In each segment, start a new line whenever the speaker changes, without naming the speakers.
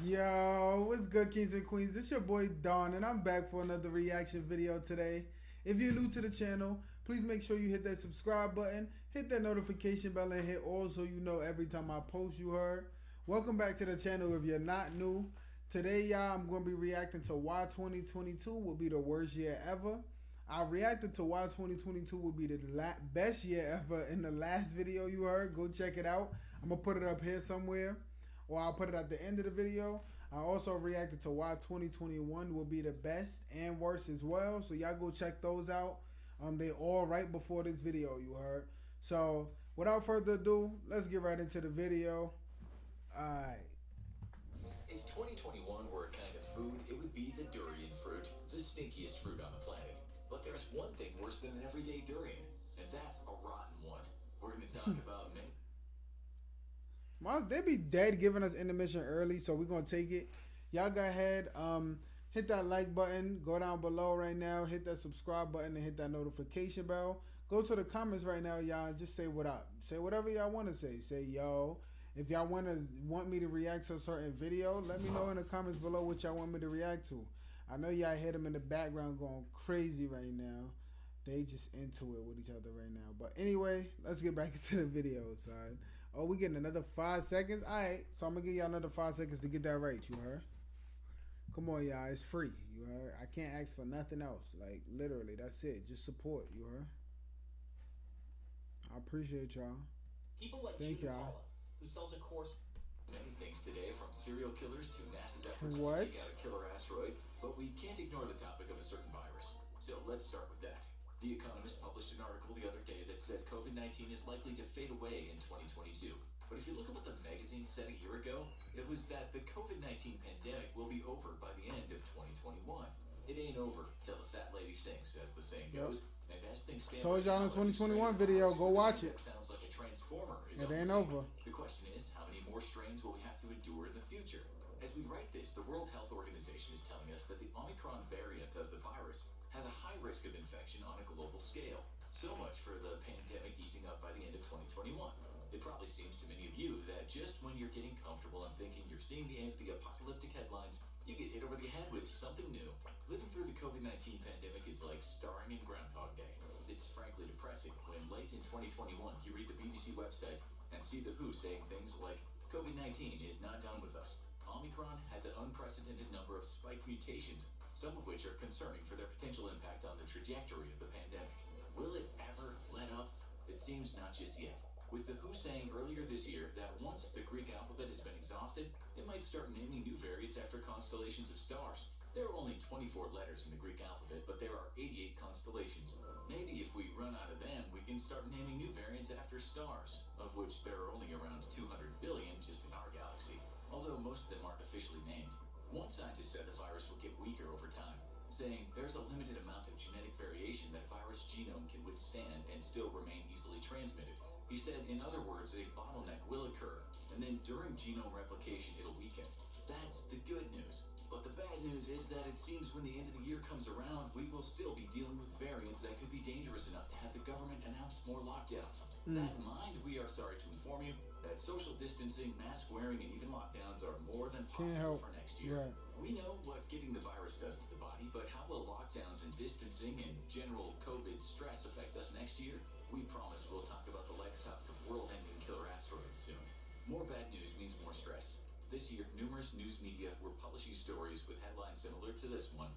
Yo, what's good, kings and queens? It's your boy Don, and I'm back for another reaction video today. If you're new to the channel, please make sure you hit that subscribe button, hit that notification bell, and hit all so you know every time I post, you heard. Welcome back to the channel if you're not new. Today, y'all, I'm going to be reacting to why 2022 will be the worst year ever. I reacted to why 2022 will be the best year ever in the last video you heard. Go check it out. I'm going to put it up here somewhere, or I'll put it at the end of the video. I also reacted to why 2021 will be the best and worst as well. So y'all go check those out. They all right before this video, you heard. So without further ado, let's get right into the video. Alright.
If 2021 were a kind of food, it would be the durian fruit, the stinkiest fruit on the planet. But there's one thing worse than an everyday durian, and that's a rotten one. We're going to talk about mint.
They be dead giving us intermission early, so we're gonna take it. Y'all go ahead, hit that like button, go down below right now, hit that subscribe button, and hit that notification bell. Go to the comments right now, y'all, and just say what up. Say whatever y'all want to say. Say yo. If y'all want me to react to a certain video, let me know in the comments below what y'all want me to react to. I know y'all hear them in the background going crazy right now. They just into it with each other right now. But anyway, let's get back into the video, son. Oh, we getting another 5 seconds? Alright, so I'm gonna give y'all another 5 seconds to get that right, you heard? Come on, y'all, it's free, you heard? I can't ask for nothing else. Like, literally, that's it. Just support, you heard? I appreciate y'all.
People like
Thank y'all.
Who sells a course many things today, from serial killers to NASA's efforts to
What?
take out a killer asteroid. But we can't ignore the topic of a certain virus. So let's start with that. The Economist published an article the other day that said COVID-19 is likely to fade away in 2022. But if you look at what the magazine said a year ago, it was that the COVID-19 pandemic will be over by the end of 2021. It ain't over till the fat lady sings, as the saying goes. And as things stand,
Told y'all in the 2021 video, go watch it.
That sounds like a transformer.
It ain't over.
The question is, how many more strains will we have to endure in the future? As we write this, the World Health Organization is telling us that the Omicron variant of the virus has a high risk of infection on a global scale. So much for the pandemic easing up by the end of 2021. It probably seems to many of you that just when you're getting comfortable and thinking you're seeing the end of the apocalyptic headlines, you get hit over the head with something new. Living through the COVID-19 pandemic is like starring in Groundhog Day. It's frankly depressing when late in 2021 you read the BBC website and see The Who saying things like, COVID-19 is not done with us. Omicron has an unprecedented number of spike mutations, some of which are concerning for their potential impact on the trajectory of the pandemic. Will it ever let up? It seems not just yet. With The Who saying earlier this year that once the Greek alphabet has been exhausted, it might start naming new variants after constellations of stars. There are only 24 letters in the Greek alphabet, but there are 88 constellations. Maybe if we run out of them, we can start naming new variants after stars, of which there are only around 200 billion just in our galaxy, although most of them aren't officially named. One scientist said the virus will get weaker over time, saying there's a limited amount of genetic variation that a virus genome can withstand and still remain easily transmitted. He said, in other words, a bottleneck will occur, and then during genome replication, it'll weaken. That's the good news. But the bad news is that it seems when the end of the year comes around, we will still be dealing with variants that could be dangerous enough to have the government announce more lockdowns. That in mind, we are sorry to inform you that social distancing, mask wearing, and even lockdowns are more than possible for next year.
Right.
We know what getting the virus does to the body, but how will lockdowns and distancing and general COVID stress affect us next year? We promise we'll talk about the lighter topic of world-ending killer asteroids soon. More bad news means more stress. This year, numerous news media were publishing stories with headlines similar to this one.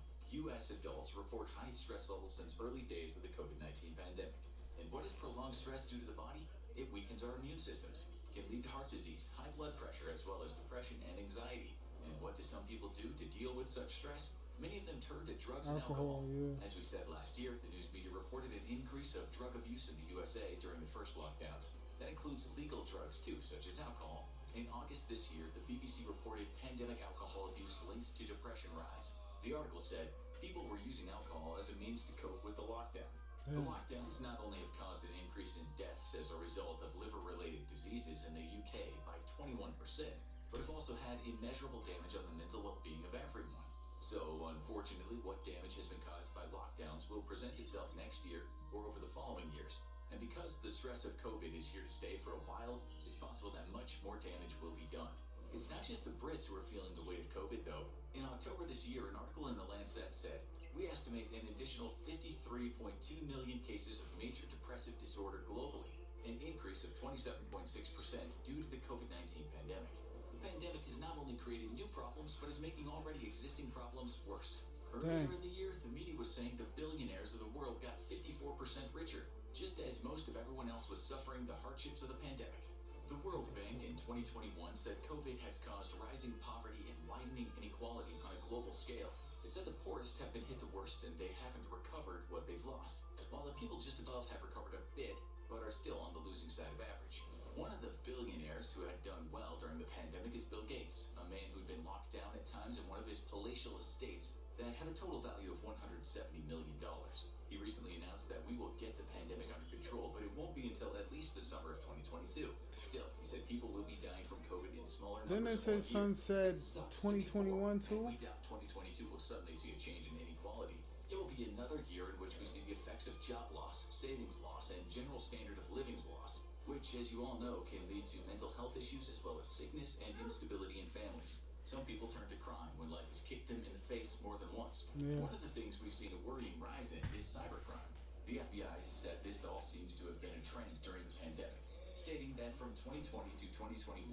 U.S. adults report high stress levels since early days of the COVID-19 pandemic. And what does prolonged stress do to the body? It weakens our immune systems, can lead to heart disease, high blood pressure, as well as depression and anxiety. And what do some people do to deal with such stress? Many of them turn to drugs and alcohol.
Yeah.
As we said last year, the news media reported an increase of drug abuse in the USA during the first lockdowns. That includes legal drugs too, such as alcohol. In August this year, the BBC reported pandemic alcohol abuse linked to depression rise. The article said people were using alcohol as a means to cope with the lockdown. The lockdowns not only have caused an increase in deaths as a result of liver-related diseases in the UK by 21%, but have also had immeasurable damage on the mental well-being of everyone. So, unfortunately, what damage has been caused by lockdowns will present itself next year or over the following years. And because the stress of COVID is here to stay for a while, it's possible that much more damage will be done. It's not just the Brits who are feeling the weight of COVID, though. In October this year, an article in The Lancet said, we estimate an additional 53.2 million cases of major depressive disorder globally, an increase of 27.6% due to the COVID-19 pandemic. The pandemic has not only created new problems, but is making already existing problems worse. Earlier in the year, the media was saying the billionaires of the world got 54% richer, just as most of everyone else was suffering the hardships of the pandemic. The World Bank in 2021 said COVID has caused rising poverty and widening inequality on a global scale. It said the poorest have been hit the worst and they haven't recovered what they've lost, while the people just above have recovered a bit, but are still on the losing side of average. One of the billionaires who had done well during the pandemic is Bill Gates, a man who'd been locked down at times in one of his palatial estates that had a total value of $170 million. He recently announced that we will get the pandemic under control, but it won't be until at least the summer of 2022. Still, he said people will be dying from COVID in smaller numbers.
Then it says Sun said 2021 too.
We doubt 2022 will suddenly see a change in inequality. It will be another year in which we see the effects of job loss, savings loss, and general standard of living's loss, which, as you all know, can lead to mental health issues as well as sickness and instability in families. Some people turn to crime when life has kicked them in the face more than once.
Yeah.
One of the things we've seen a worrying rise in is cybercrime. The FBI has said this all seems to have been a trend during the pandemic, stating that from 2020 to 2021,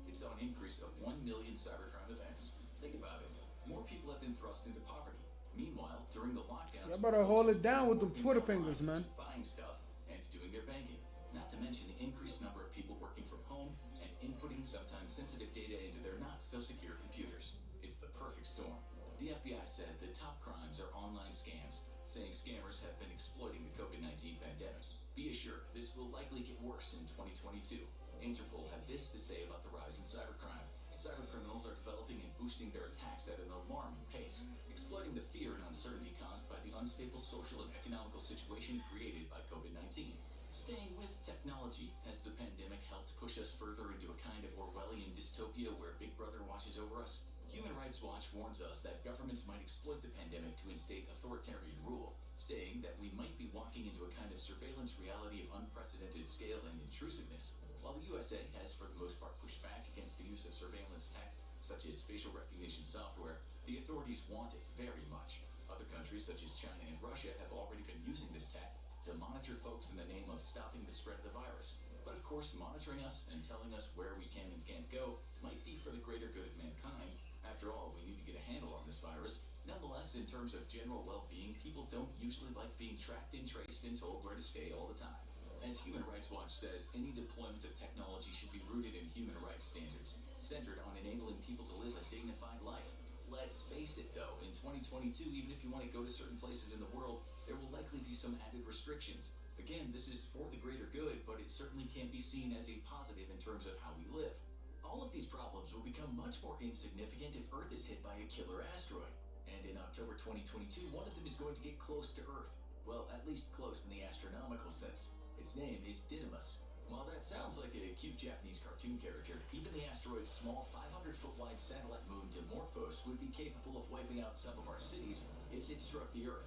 it saw an increase of 1 million cybercrime events. Think about it. More people have been thrust into poverty. Meanwhile, during the lockdowns,
Y'all better hold it down with them Twitter fingers, man.
Buying stuff and doing their banking. Not to mention the increased number of people working from home and inputting sometimes sensitive data into their not-so-secure computers. It's the perfect storm. The FBI said the top crimes are online scams, saying scammers have been exploiting the COVID-19 pandemic. Be assured, this will likely get worse in 2022. Interpol had this to say about the rise in cybercrime. Cybercriminals are developing and boosting their attacks at an alarming pace, exploiting the fear and uncertainty caused by the unstable social and economical situation created by COVID-19. Staying with technology, has the pandemic helped push us further into a kind of Orwellian dystopia where Big Brother watches over us? Human Rights Watch warns us that governments might exploit the pandemic to instate authoritarian rule, saying that we might be walking into a kind of surveillance reality of unprecedented scale and intrusiveness. While the USA has for the most part pushed back against the use of surveillance tech, such as facial recognition software, the authorities want it very much. Other countries such as China and Russia have already been using this tech to monitor folks in the name of stopping the spread of the virus. But of course, monitoring us and telling us where we can and can't go might be for the greater good of mankind. After all, we need to get a handle on this virus. Nonetheless, in terms of general well-being, people don't usually like being tracked and traced and told where to stay all the time. As Human Rights Watch says, any deployment of technology should be rooted in human rights standards, centered on enabling people to live a dignified life. Let's face it though, in 2022, even if you want to go to certain places in the world, there will likely be some added restrictions. Again, this is for the greater good, but it certainly can't be seen as a positive in terms of how we live. All of these problems will become much more insignificant if Earth is hit by a killer asteroid. And in October 2022, one of them is going to get close to Earth. Well, at least close in the astronomical sense. Its name is Didymus. While that sounds like a cute Japanese cartoon character, even the asteroid's small 500-foot-wide satellite moon Dimorphos would be capable of wiping out some of our cities if it struck the Earth.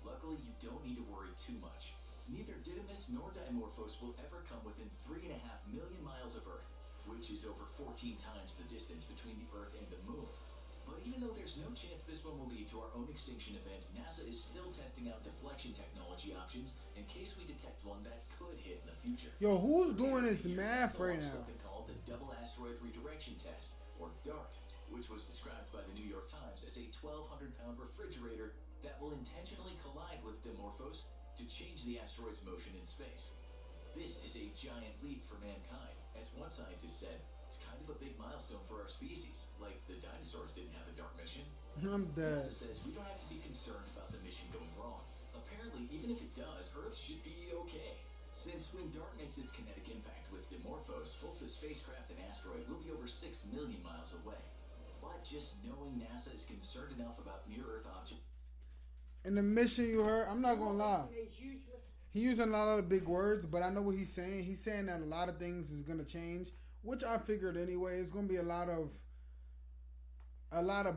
Luckily, you don't need to worry too much. Neither Didymus nor Dimorphos will ever come within 3.5 million miles of Earth, which is over 14 times the distance between the Earth and the Moon. But even though there's no chance this one will lead to our own extinction event, NASA is still testing out deflection technology options in case we detect one that could hit in the future.
Yo, who's doing this math right now?
Something called the Double Asteroid Redirection Test, or DART, which was described by the New York Times as a 1,200-pound refrigerator that will intentionally collide with Dimorphos to change the asteroid's motion in space. This is a giant leap for mankind. As one scientist said, it's kind of a big milestone for our species, like the dinosaurs didn't have a DART mission.
I'm dead.
NASA says we don't have to be concerned about the mission going wrong. Apparently, even if it does, Earth should be okay. Since when DART makes its kinetic impact with Dimorphos, both the spacecraft and asteroid will be over 6 million miles away. But just knowing NASA is concerned enough about near-Earth objects.
In the mission you heard, I'm not gonna lie. He using a lot of big words, but I know what he's saying. He's saying that a lot of things is gonna change, which I figured anyway. It's gonna be a lot of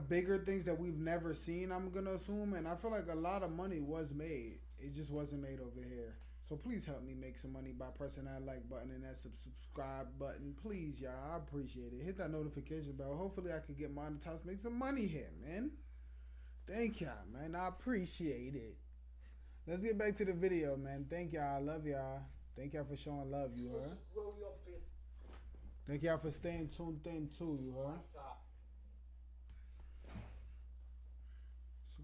bigger things that we've never seen, I'm gonna assume, and I feel like a lot of money was made. It just wasn't made over here. So please help me make some money by pressing that like button and that subscribe button. Please, y'all. I appreciate it. Hit that notification bell. Hopefully I can get monetized, make some money here, man. Thank y'all, man. I appreciate it. Let's get back to the video, man. Thank y'all. I love y'all. Thank y'all for showing love, you heard? Thank y'all for staying tuned in too, you heard?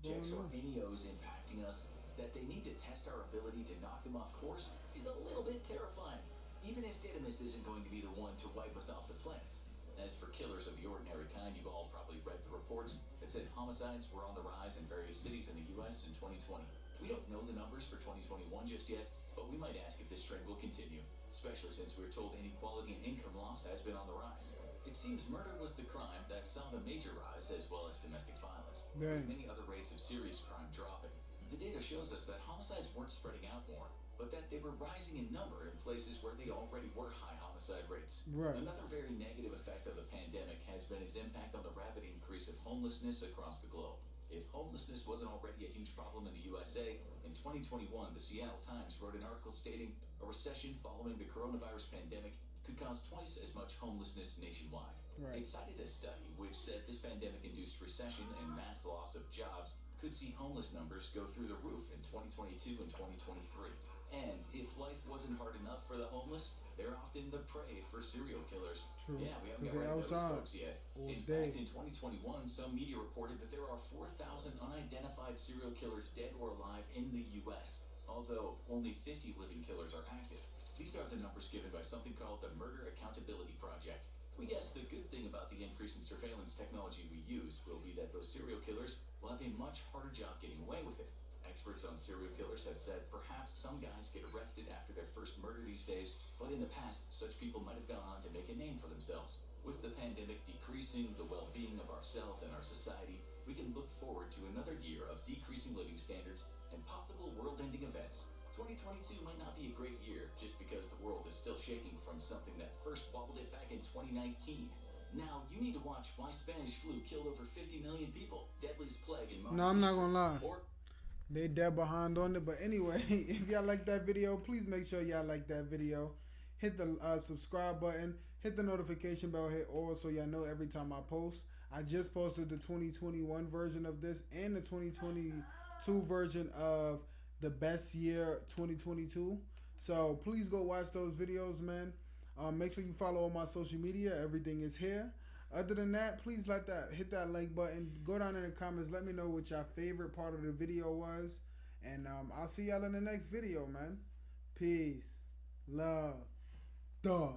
Checks or NEOs impacting us, that they need to test our ability to knock them off course is a little bit terrifying, even if Didymus isn't going to be the one to wipe us off the planet. As for killers of the ordinary kind, you've all probably read the reports that said homicides were on the rise in various cities in the US in 2020. We don't know the numbers for 2021 just yet, but we might ask if this trend will continue, especially since we're told inequality and income loss has been on the rise. It seems murder was the crime that saw the major rise, as well as domestic violence, with many other rates of serious crime dropping. The data shows us that homicides weren't spreading out more, but that they were rising in number in places where they already were high homicide rates.
Right.
Another very negative effect of the pandemic has been its impact on the rapid increase of homelessness across the globe. If homelessness wasn't already a huge problem in the USA, in 2021, the Seattle Times wrote an article stating a recession following the coronavirus pandemic could cause twice as much homelessness nationwide.
Right.
It cited a study which said this pandemic-induced recession and mass loss of jobs could see homeless numbers go through the roof in 2022 and 2023. And if life wasn't hard enough for the homeless, they're often the prey for serial killers.
True.
Yeah, we haven't got rid of those folks yet. In
day.
fact, in 2021, some media reported that there are 4,000 unidentified serial killers dead or alive in the U.S., although only 50 living killers are active. These are the numbers given by something called the Murder Accountability Project. We guess the good thing about the increase in surveillance technology we use will be that those serial killers will have a much harder job getting away with it. Experts on serial killers have said perhaps some guys get arrested after their first murder these days, but in the past, such people might have gone on to make a name for themselves. With the pandemic decreasing the well-being of ourselves and our society, we can look forward to another year of decreasing living standards and possible world-ending events. 2022 might not be a great year just because the world is still shaking from something that first wobbled it back in 2019. Now, you need to watch Why Spanish Flu Killed Over 50 Million People, Deadliest Plague in Modern
No, I'm not gonna lie.
Or
They dead behind on it. But anyway, if y'all like that video, please make sure y'all like that video. Hit the subscribe button. Hit the notification bell. Hit all so y'all know every time I post. I just posted the 2021 version of this and the 2022 version of the best year 2022. So please go watch those videos, man. Make sure you follow all my social media. Everything is here. Other than that, please hit that like button. Go down in the comments. Let me know what your favorite part of the video was. And I'll see y'all in the next video, man. Peace. Love. Dog.